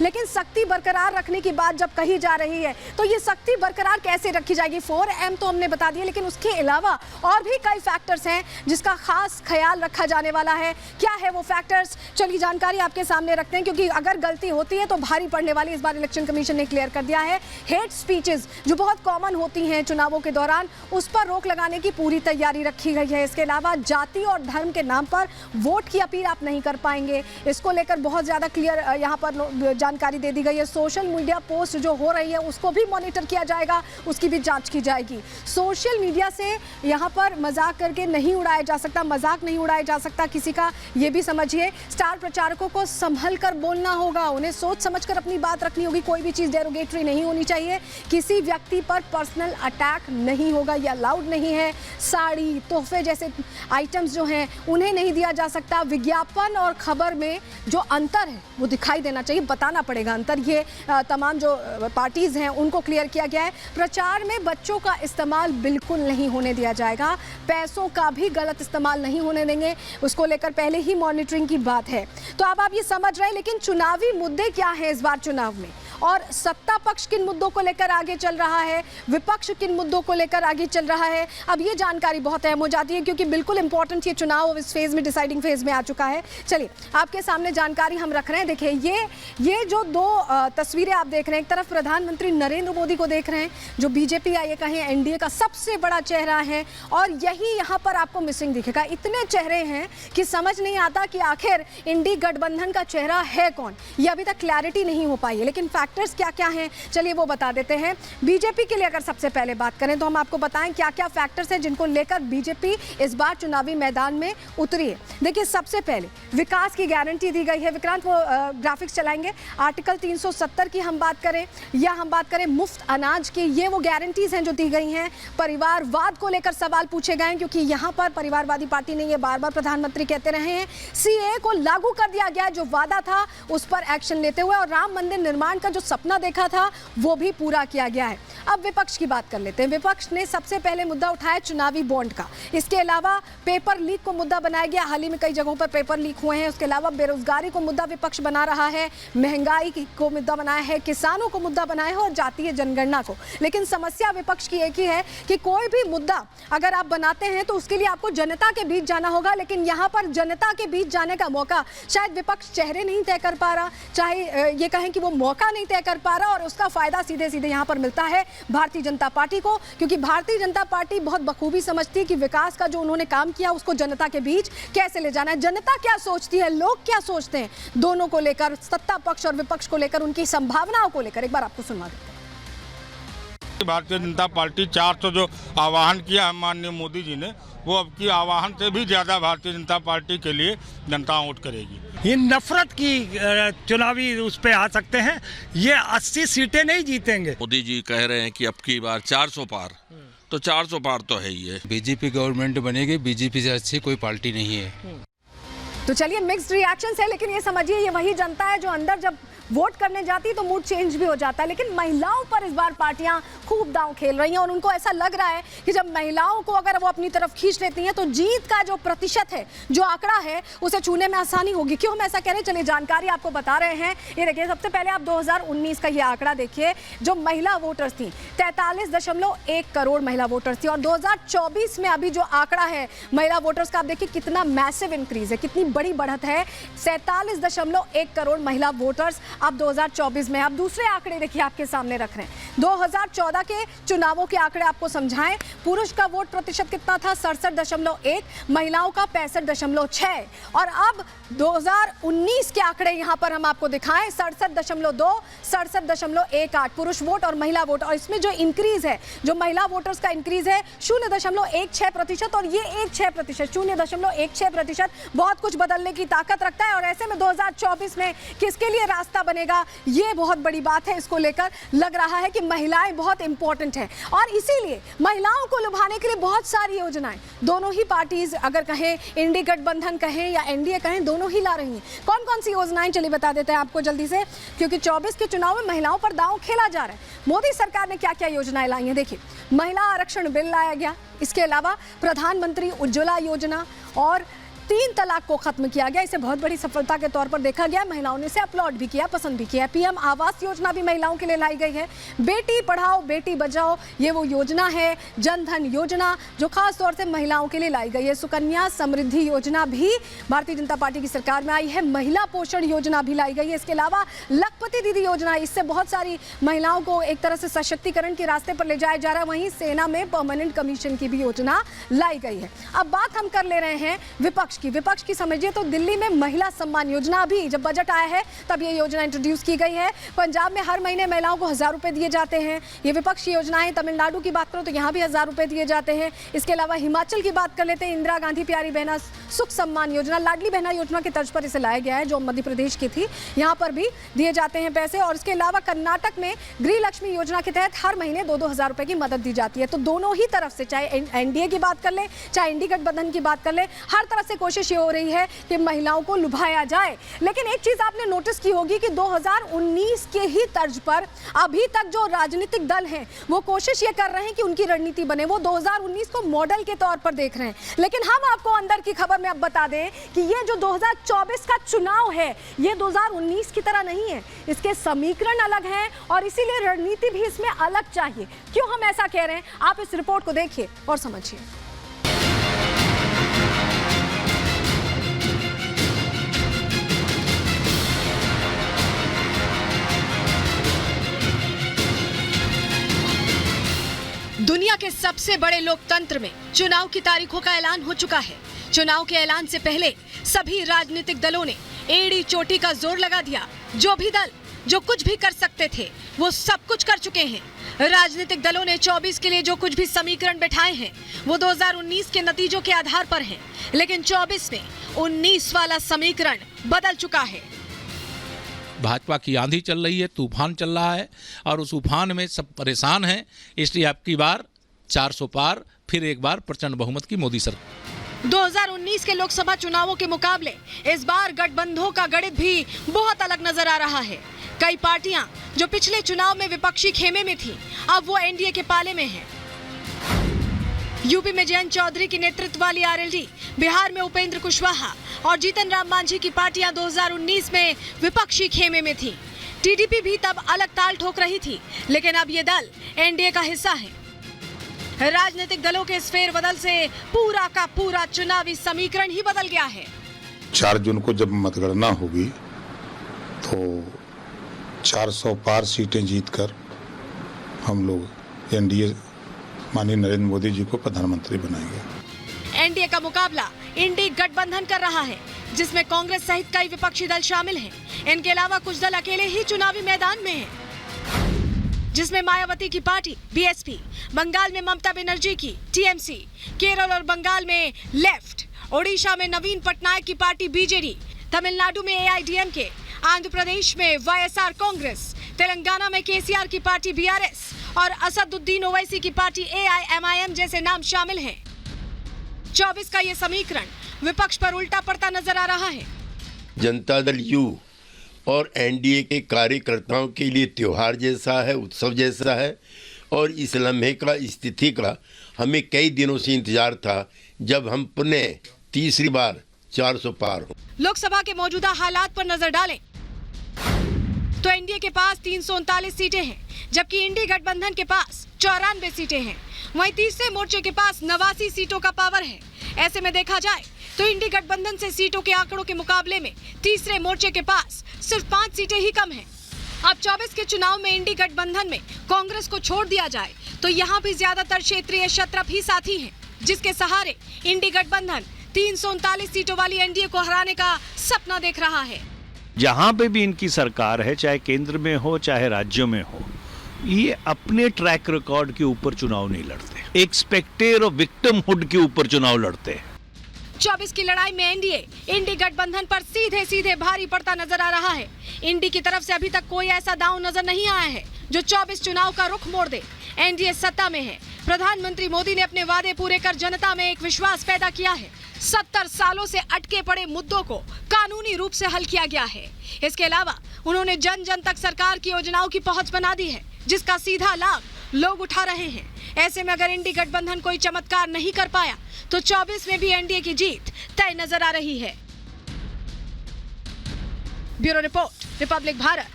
लेकिन सख्ती बरकरार रखने की बात जब कही जा रही है तो ये सख्ती बरकरार कैसे रखी जाएगी? 4M तो हमने बता दिया, लेकिन उसके अलावा और भी कई फैक्टर्स हैं जिसका खास ख्याल रखा जाने वाला है। क्या है वो फैक्टर्स? चलिए जानकारी आपके सामने रखते हैं, क्योंकि अगर गलती होती है तो भारी पड़ने वाली। इस बार इलेक्शन कमीशन ने क्लियर कर दिया है, हेट स्पीचेस जो बहुत कॉमन होती हैं चुनावों के दौरान, उस पर रोक लगाने की पूरी तैयारी रखी गई है। इसके अलावा जाति और धर्म के नाम पर वोट की अपील आप नहीं कर पाएंगे, इसको लेकर बहुत ज़्यादा क्लियर यहाँ पर जानकारी दे दी गई है। सोशल मीडिया पोस्ट जो हो रही है उसको भी मॉनिटर किया जाएगा, उसकी भी जांच की जाएगी। सोशल मीडिया से यहाँ पर मजाक करके नहीं उड़ाया जा सकता, मजाक नहीं उड़ाया जा सकता किसी का, ये भी समझिए। स्टार प्रचारकों को संभल कर बोलना होगा, उन्हें सोच समझकर अपनी बात रखनी होगी, कोई भी चीज़ डेरोगेटरी नहीं होनी चाहिए, किसी व्यक्ति पर पर्सनल अटैक नहीं होगा, यह अलाउड नहीं है। साड़ी, तोहफे जैसे आइटम्स जो हैं उन्हें नहीं दिया जा सकता। विज्ञापन और खबर में जो अंतर है वो दिखाई देना चाहिए, बताना पड़ेगा अंतर। ये तमाम जो पार्टीज हैं उनको क्लियर किया गया है। प्रचार में बच्चों का इस्तेमाल बिल्कुल नहीं होने दिया जाएगा, पैसों का भी गलत इस्तेमाल नहीं होने देंगे, उसको लेकर पहले ही मॉनिटरिंग की बात है। तो अब आप ये समझ रहे हैं, लेकिन चुनावी मुद्दे क्या हैं इस बार चुनाव में, और सत्ता पक्ष किन मुद्दों को लेकर आगे चल रहा है, विपक्ष किन मुद्दों को लेकर आगे चल रहा है। अब ये जानकारी बहुत अहम हो जाती है, क्योंकि बिल्कुल इंपॉर्टेंट ये चुनाव इस फेज में, डिसाइडिंग फेज में आ चुका है। चलिए आपके सामने जानकारी हम रख रहे हैं। देखिए ये जो दो तस्वीरें आप देख रहे हैं, एक तरफ प्रधानमंत्री नरेंद्र मोदी को देख रहे हैं जो बीजेपी या ये कहें एनडीए का सबसे बड़ा चेहरा है, और यही यहाँ पर आपको मिसिंग दिखेगा। इतने चेहरे हैं कि समझ नहीं आता कि आखिर इंडी गठबंधन का चेहरा है कौन, ये अभी तक क्लैरिटी नहीं हो पाई है। लेकिन फैक्टर्स क्या क्या हैं, चलिए वो बता देते हैं। बीजेपी के लिए अगर सबसे पहले बात करें तो हम आपको बताएं क्या क्या फैक्टर्स हैं जिनको लेकर बीजेपी इस बार चुनावी मैदान में उतरी है। देखिए सबसे पहले विकास की गारंटी दी गई है। विक्रांत वो ग्राफिक्स चलाएंगे। आर्टिकल 370 की हम बात करें या हम बात करें मुफ्त अनाज की, ये वो गारंटीज हैं जो दी गई हैं। परिवारवाद को लेकर सवाल पूछे गए हैं, क्योंकि यहाँ पर परिवारवादी पार्टी ने ये बार बार प्रधानमंत्री कहते रहे हैं। सीए को लागू कर दिया गया, जो वादा था उस पर एक्शन लेते हुए, और राम मंदिर निर्माण का जो सपना देखा था वो भी पूरा किया गया है। अब विपक्ष की बात कर लेते हैं। विपक्ष ने सबसे पहले मुद्दा उठाया चुनावी बॉन्ड का। इसके अलावा पेपर लीक को मुद्दा बनाया गया, हाल ही में कई जगहों पर पेपर लीक हुए हैं। उसके अलावा बेरोजगारी को मुद्दा विपक्ष बना रहा है, महंगाई को मुद्दा बनाया है, किसानों को मुद्दा बनाया है, और जातीय जनगणना को। लेकिन समस्या विपक्ष की एक ही है कि कोई भी मुद्दा अगर आप बनाते हैं तो उसके लिए आपको जनता के बीच जाना होगा, लेकिन यहाँ पर जनता के बीच जाने का मौका शायद विपक्ष चेहरे नहीं तय कर पा रहा, चाहे ये कहें कि वो मौका नहीं तय कर पा रहा, और उसका फायदा सीधे सीधे यहाँ पर मिलता है भारतीय जनता पार्टी को, क्योंकि भारतीय जनता पार्टी बहुत बखूबी समझती है कि विकास का जो उन्होंने काम किया उसको जनता के बीच कैसे ले जाना है। जनता क्या सोचती है, लोग क्या सोचते हैं, दोनों को लेकर, सत्ता पक्ष और विपक्ष को लेकर, उनकी संभावनाओं को लेकर एक बार आपको सुनवा देते हैं। भारतीय जनता पार्टी 400 जो आह्वान किया है माननीय मोदी जी ने, वो अब की आह्वान से भी ज्यादा भारतीय जनता पार्टी के लिए जनता वोट करेगी। ये नफरत की चुनावी उस पे आ सकते हैं, ये 80 सीटें नहीं जीतेंगे। मोदी जी कह रहे हैं कि अब की बार 400 पार, तो 400 पार तो है ही है। बीजेपी गवर्नमेंट बनेगी, बीजेपी से अच्छी कोई पार्टी नहीं है। तो चलिए मिक्स्ड रिएक्शंस है, लेकिन ये समझिए ये वही जनता है जो अंदर जब वोट करने जाती है तो मूड चेंज भी हो जाता है। लेकिन महिलाओं पर इस बार पार्टियां खूब दांव खेल रही हैं, और उनको ऐसा लग रहा है कि जब महिलाओं को अगर वो अपनी तरफ खींच लेती हैं तो जीत का जो प्रतिशत है, जो आंकड़ा है, उसे छूने में आसानी होगी। क्यों हम ऐसा कह रहे हैं, चलिए जानकारी आपको बता रहे हैं। ये देखिए सबसे पहले आप 2019 का ये आंकड़ा देखिए, जो महिला वोटर्स थी 43.1 करोड़ महिला वोटर्स थी, और 2024 में अभी जो आंकड़ा है महिला वोटर्स का, आप देखिए कितना मैसिव इंक्रीज है, कितनी बड़ी बढ़त है। 47.1 करोड़ महिला वोटर्स अब 2024 में। अब दूसरे आंकड़े देखिए आपके सामने रख रहे हैं। 2014 के चुनावों के आंकड़े आपको समझाएं। पुरुष का वोट प्रतिशत कितना था, 67.1, महिलाओं का 65.6, और अब 2019 के आंकड़े यहां पर हम आपको दिखाएं, 67.2, 67.18 पुरुष वोट और महिला वोट। और इसमें जो इंक्रीज है, जो महिला वोटर्स का इंक्रीज है 0.16%, और ये 1.6%, 0.16% बहुत कुछ बदलने की ताकत रखता है। और ऐसे में 2024 में किसके लिए रास्ता बनेगा, ये बहुत बड़ी बात है। इसको लेकर लग रहा है कि महिलाएं बहुत इंपॉर्टेंट हैं, और इसीलिए महिलाओं को लुभाने के लिए बहुत सारी योजनाएं दोनों ही पार्टीज, अगर कहें इंडी गठबंधन कहें या एनडीए कहें, दोनों ही ला रही हैं। कौन कौन सी योजनाएं, चलिए बता देते हैं आपको जल्दी से, क्योंकि 24 के चुनाव में महिलाओं पर दांव खेला जा रहा है। मोदी सरकार ने क्या क्या योजनाएं लाई हैं, देखिए महिला आरक्षण बिल लाया गया, इसके अलावा प्रधानमंत्री उज्ज्वला योजना, और 3 तलाक को खत्म किया गया। इसे बहुत बड़ी सफलता के तौर पर देखा गया। महिलाओं ने इसे अपलॉड भी किया, पसंद भी किया। पीएम आवास योजना भी महिलाओं के लिए लाई गई है। बेटी पढ़ाओ बेटी बचाओ ये वो योजना है। जन धन योजना जो खास तौर से महिलाओं के लिए लाई गई है। सुकन्या समृद्धि योजना भी भारतीय जनता पार्टी की सरकार में आई है। महिला पोषण योजना भी लाई गई है। इसके अलावा लखपति दीदी योजना, इससे बहुत सारी महिलाओं को एक तरह से सशक्तिकरण के रास्ते पर ले जाया जा रहा है। वहीं सेना में परमानेंट कमीशन की भी योजना लाई गई है। अब बात हम कर ले रहे हैं विपक्ष की समझिए तो दिल्ली में महिला सम्मान योजना, अभी जब बजट आया है तब ये योजना इंट्रोड्यूस की गई है। पंजाब में हर महीने महिलाओं को 1000 रुपए दिए जाते हैं। ये विपक्ष की योजनाएं। तमिलनाडु की बात करो तो यहाँ भी 1000 रुपए दिए जाते हैं। इसके अलावा हिमाचल की बात कर लेते हैं। इंदिरा गांधी प्यारी बहना सुख सम्मान योजना, लाडली बहना योजना की तर्ज पर इसे लाया गया है जो मध्य प्रदेश की थी। यहाँ पर भी दिए जाते हैं पैसे। और इसके अलावा कर्नाटक में गृह लक्ष्मी योजना के तहत हर महीने 2-2 हज़ार रुपए की मदद दी जाती है। तो दोनों ही तरफ से, चाहे एनडीए की बात कर ले चाहे इंडी गठबंधन की बात कर ले, हर तरफ से कोशिश ये हो रही है कि महिलाओं को लुभाया जाए। लेकिन एक चीज आपने नोटिस की होगी कि 2019 के ही तर्ज पर अभी तक जो राजनीतिक दल हैं वो कोशिश ये कर रहे हैं कि उनकी रणनीति बने। वो 2019 को मॉडल के तौर पर देख रहे हैं। लेकिन हम आपको अंदर की खबर में अब बता दें कि ये जो 2024 का चुनाव है ये 2019 की तरह नहीं है। इसके समीकरण अलग हैं और इसीलिए रणनीति भी इसमें अलग चाहिए। क्यों हम ऐसा कह रहे हैं, आप इस रिपोर्ट को देखिए और समझिए। दुनिया के सबसे बड़े लोकतंत्र में चुनाव की तारीखों का ऐलान हो चुका है। चुनाव के ऐलान से पहले सभी राजनीतिक दलों ने एड़ी चोटी का जोर लगा दिया। जो भी दल जो कुछ भी कर सकते थे वो सब कुछ कर चुके हैं। राजनीतिक दलों ने 24 के लिए जो कुछ भी समीकरण बैठाए हैं वो 2019 के नतीजों के आधार पर हैं। लेकिन 24 में 19 वाला समीकरण बदल चुका है। भाजपा की आंधी चल रही है, तूफान चल रहा है और उस तूफान में सब परेशान हैं। इसलिए अब की बार 400 पार, फिर एक बार प्रचंड बहुमत की मोदी सरकार। 2019 के लोकसभा चुनावों के मुकाबले इस बार गठबंधनों का गणित भी बहुत अलग नजर आ रहा है। कई पार्टियां जो पिछले चुनाव में विपक्षी खेमे में थी अब वो एनडीए के पाले में हैं। यूपी में जयंत चौधरी की नेतृत्व वाली आरएलडी, बिहार में उपेंद्र कुशवाहा और जीतन राम मांझी की पार्टियां 2019 में विपक्षी खेमे में थी। टीडीपी भी तब अलग ताल ठोक रही थी, लेकिन अब ये दल एनडीए का हिस्सा है। राजनीतिक दलों के इस फेरबदल से पूरा का पूरा चुनावी समीकरण ही बदल गया है। 4 जून को जब मतगणना होगी तो 400 पार सीटें जीतकर हम लोग एनडीए माननीय नरेंद्र मोदी जी को प्रधानमंत्री बनाएंगे। एनडीए का मुकाबला इंडी गठबंधन कर रहा है जिसमें कांग्रेस सहित कई विपक्षी दल शामिल हैं। इनके अलावा कुछ दल अकेले ही चुनावी मैदान में हैं, जिसमें मायावती की पार्टी बीएसपी, बंगाल में ममता बनर्जी की टीएमसी, केरल और बंगाल में लेफ्ट, ओडिशा में नवीन पटनायक की पार्टी बीजेडी, तमिलनाडु में एआईडीएमके, आंध्र प्रदेश में वाईएसआर कांग्रेस, तेलंगाना में केसीआर की पार्टी बीआरएस और असदुद्दीन ओवैसी की पार्टी एआईएमआईएम जैसे नाम शामिल हैं। 24 का ये समीकरण विपक्ष पर उल्टा पड़ता नजर आ रहा है। जनता दल यू और एनडीए के कार्यकर्ताओं के लिए त्योहार जैसा है, उत्सव जैसा है और इस लम्हे का, स्थिति का हमें कई दिनों से इंतजार था जब हम पुनः तीसरी बार 400 पार हो। लोकसभा के मौजूदा हालात पर नजर डालें तो एनडीए के पास 339 सीटें हैं, जबकि इंडी गठबंधन के पास 94 सीटें हैं। वहीं तीसरे मोर्चे के पास 89 सीटों का पावर है। ऐसे में देखा जाए तो इंडी गठबंधन से सीटों के आंकड़ों के मुकाबले में तीसरे मोर्चे के पास सिर्फ 5 सीटें ही कम हैं। अब 24 के चुनाव में इंडी गठबंधन में कांग्रेस को छोड़ दिया जाए तो यहाँ भी ज्यादातर क्षेत्रीय क्षत्रप ही साथी हैं, जिसके सहारे इंडी गठबंधन 339 सीटों वाली एनडीए को हराने का सपना देख रहा है। जहां पे भी इनकी सरकार है, चाहे केंद्र में हो चाहे राज्यों में हो, ये अपने ट्रैक रिकॉर्ड के ऊपर चुनाव नहीं लड़ते, एक स्पेक्टेटर और विक्टिमहुड के ऊपर चुनाव लड़ते हैं। 24 की लड़ाई में एनडीए इंडी गठबंधन पर सीधे सीधे भारी पड़ता नजर आ रहा है। इंडी की तरफ से अभी तक कोई ऐसा दांव नजर नहीं आया है जो 24 चुनाव का रुख मोड़ दे। एनडीए सत्ता में है। प्रधानमंत्री मोदी ने अपने वादे पूरे कर जनता में एक विश्वास पैदा किया है। 70 सालों से अटके पड़े मुद्दों को कानूनी रूप से हल किया गया है। इसके अलावा उन्होंने जन जन तक सरकार की योजनाओं की पहुंच बना दी है, जिसका सीधा लाभ लोग उठा रहे हैं। ऐसे में अगर इंडी गठबंधन कोई चमत्कार नहीं कर पाया तो 24 में भी एनडीए की जीत तय नजर आ रही है। Bureau report, Republic Bharat.